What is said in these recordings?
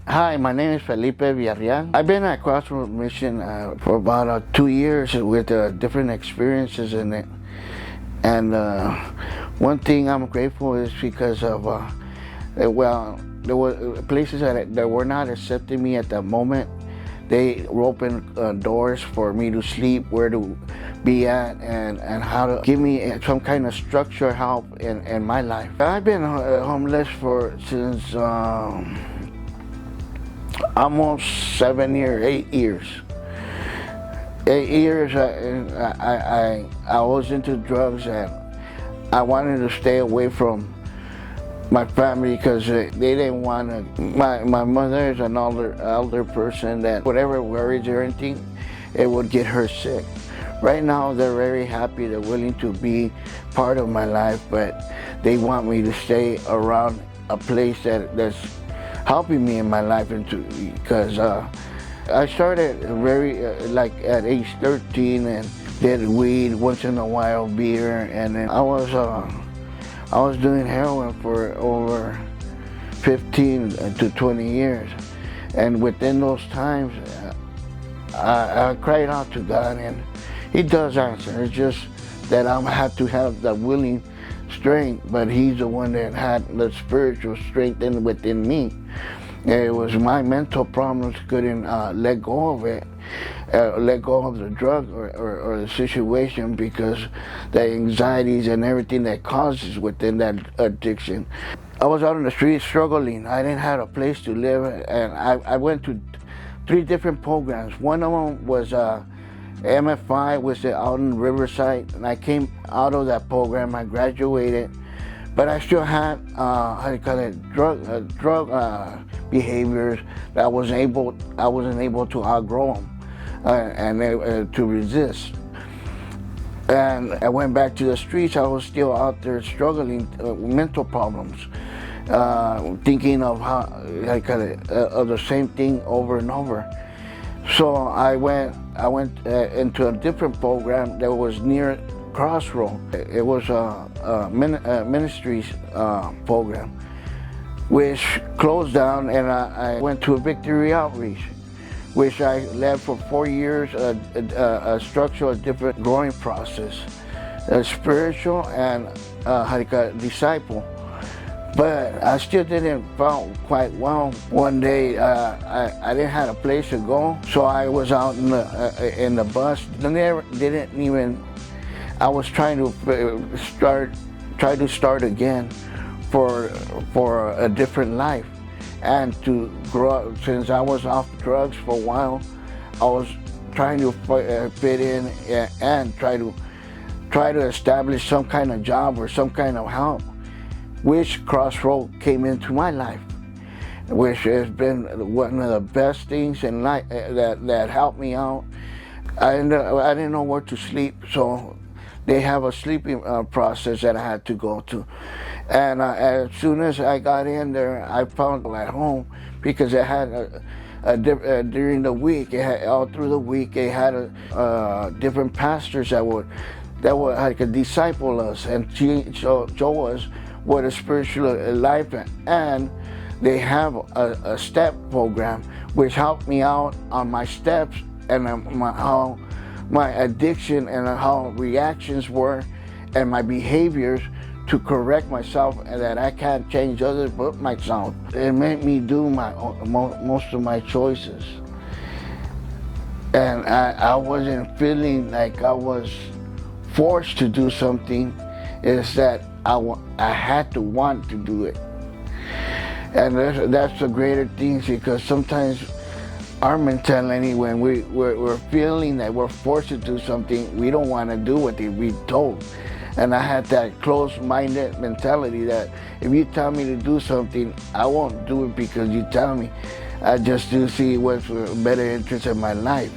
Hi, my name is Felipe Villareal. I've been at Crossroads Mission for about 2 years with different experiences in it. And one thing I'm grateful is because of, there were places that were not accepting me at that moment. They opened doors for me to sleep, where to be at, and how to give me some kind of structure, help in my life. I've been homeless since almost 7 years, 8 years. 8 years, I was into drugs, and I wanted to stay away from my family because they didn't want to. My mother is an elder person that whatever worries or anything, it would get her sick. Right now, they're very happy. They're willing to be part of my life, but they want me to stay around a place that's helping me in my life, because I started like at age 13 and did weed once in a while, beer, and then I was doing heroin for over 15 to 20 years. And within those times, I cried out to God, and He does answer. It's just that I have to have the willing strength, but He's the one that had the spiritual strength within me. It was my mental problems couldn't let go of it, let go of the drug or the situation, because the anxieties and everything that causes within that addiction. I was out on the street struggling. I didn't have a place to live, and I went to 3 different programs. One of them was MFI, was out in Riverside, and I came out of that program. I graduated, but I still had drug behaviors that I wasn't able to outgrow them and to resist. And I went back to the streets. I was still out there struggling with mental problems, thinking of of the same thing over and over. So I went into a different program that was near Crossroads. It was a ministries program, which closed down, and I went to a Victory Outreach, which I led for 4 years, a structural, different growing process, a spiritual and disciple. But I still didn't feel quite well. One day, I didn't have a place to go, so I was out in the bus. I was trying to start again for a different life, and to grow up. Since I was off drugs for a while, I was trying to fit in and try to establish some kind of job or some kind of help, which Crossroads came into my life, which has been one of the best things in life that helped me out. I didn't know where to sleep, so they have a sleeping process that I had to go to. And as soon as I got in there, I found at home, because it had during the week, all through the week, they had different pastors that would disciple us and show us what a spiritual life is. And they have a step program which helped me out on my steps and how my addiction and how reactions were and my behaviors, to correct myself, and that I can't change others but myself. It made me do most of my choices. And I wasn't feeling like I was forced to do something. It's that I had to want to do it. And that's the greater thing, because sometimes our mentality, when we're feeling that we're forced to do something, we don't want to do what we're told. And I had that closed-minded mentality that if you tell me to do something, I won't do it because you tell me. I just do see what's a better interest in my life,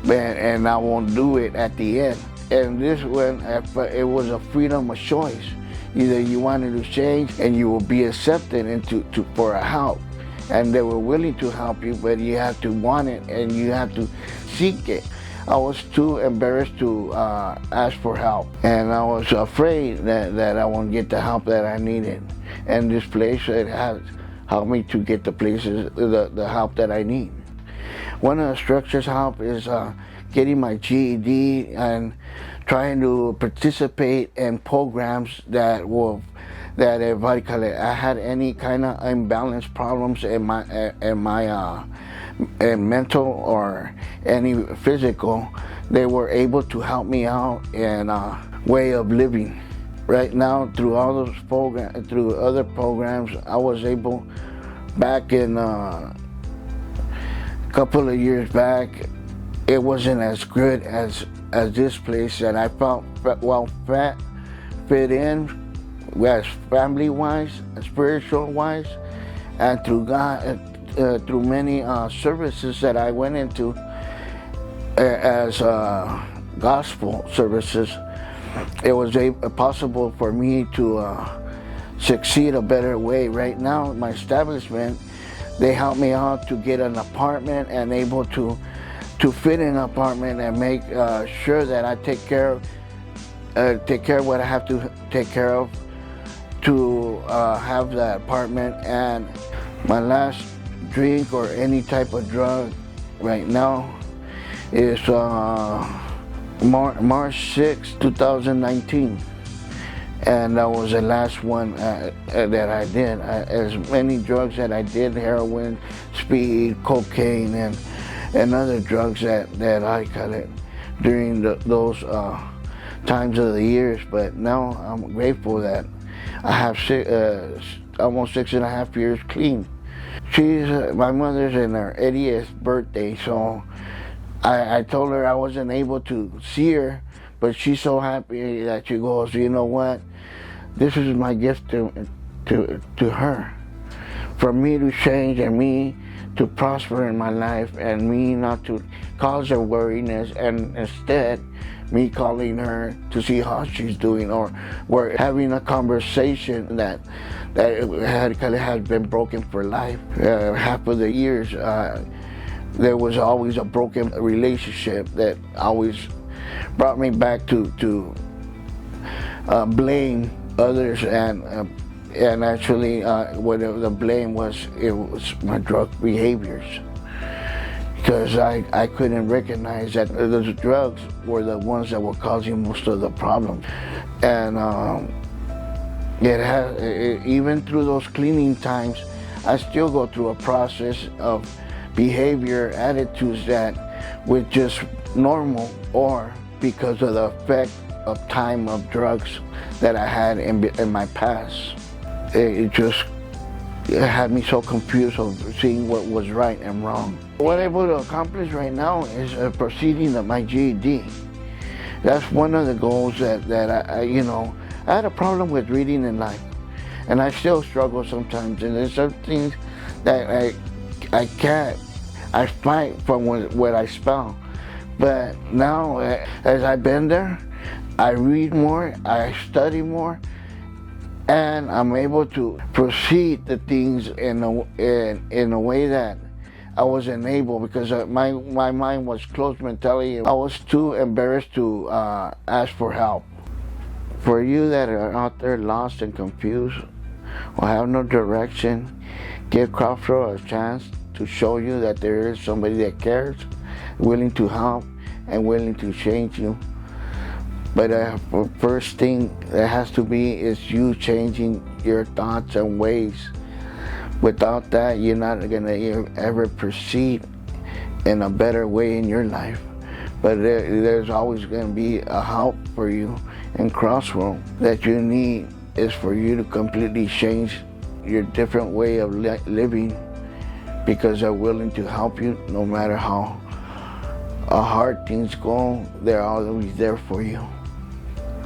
and I won't do it at the end. And this one, it was a freedom of choice. Either you wanted to change and you will be accepted for a help, and they were willing to help you, but you have to want it and you have to seek it. I was too embarrassed to ask for help, and I was afraid that I won't get the help that I needed. And this place, it has help me to get the places, the help that I need. One of the structures help is getting my GED and trying to participate in programs that will, that if I had any kind of imbalanced problems in my in mental or any physical, they were able to help me out in a way of living. Right now, through all those programs, through other programs, I was able, back in a couple of years back, it wasn't as good as this place, that I felt fit in, as family wise, spiritual wise, and through God, through many services that I went into as gospel services, it was possible for me to succeed a better way. Right now, my establishment, they help me out to get an apartment and able to fit in an apartment and make sure that I take care of what I have to take care of to have that apartment. And my last drink or any type of drug right now is March 6, 2019. And that was the last one that I did. As many drugs that I did, heroin, speed, cocaine, and other drugs that I cut it during those times of the years. But now I'm grateful that I have almost 6.5 years clean. My mother's in her 80th birthday, so I told her I wasn't able to see her, but she's so happy that she goes, you know what, this is my gift to her, for me to change and me to prosper in my life, and me not to cause her worriness, and instead me calling her to see how she's doing, or we're having a conversation that had been broken for life. Half of the years there was always a broken relationship that always brought me back to blame others, and actually what the blame was, it was my drug behaviors, because I couldn't recognize that those drugs were the ones that were causing most of the problems. And even through those cleaning times, I still go through a process of behavior, attitudes that were just normal, or because of the effect of time of drugs that I had in my past. It had me so confused of seeing what was right and wrong. What I'm able to accomplish right now is proceeding at my GED. That's one of the goals that I had a problem with reading in life, and I still struggle sometimes, and there's some things that I can't. I fight from what I spell. But now, as I've been there, I read more, I study more, and I'm able to proceed the things in a way that I wasn't able, because my mind was closed mentality. I was too embarrassed to ask for help. For you that are out there lost and confused or have no direction, give Crossroads a chance to show you that there is somebody that cares, willing to help and willing to change you. But the first thing that has to be is you changing your thoughts and ways. Without that, you're not going to ever proceed in a better way in your life. But there's always going to be a help for you in Crossroads. That you need is for you to completely change your different way of living, because they're willing to help you no matter how hard things go. They're always there for you.